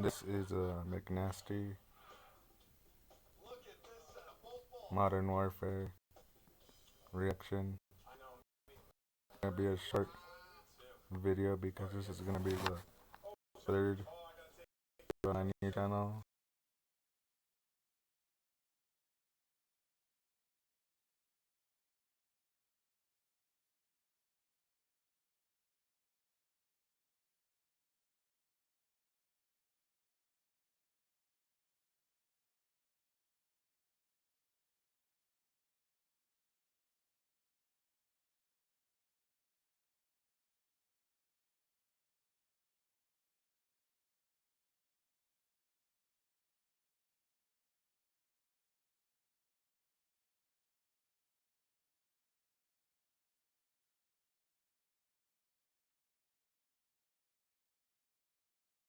This is a McNasty Modern Warfare reaction. Gonna be a short video because this is gonna be the third on my new channel.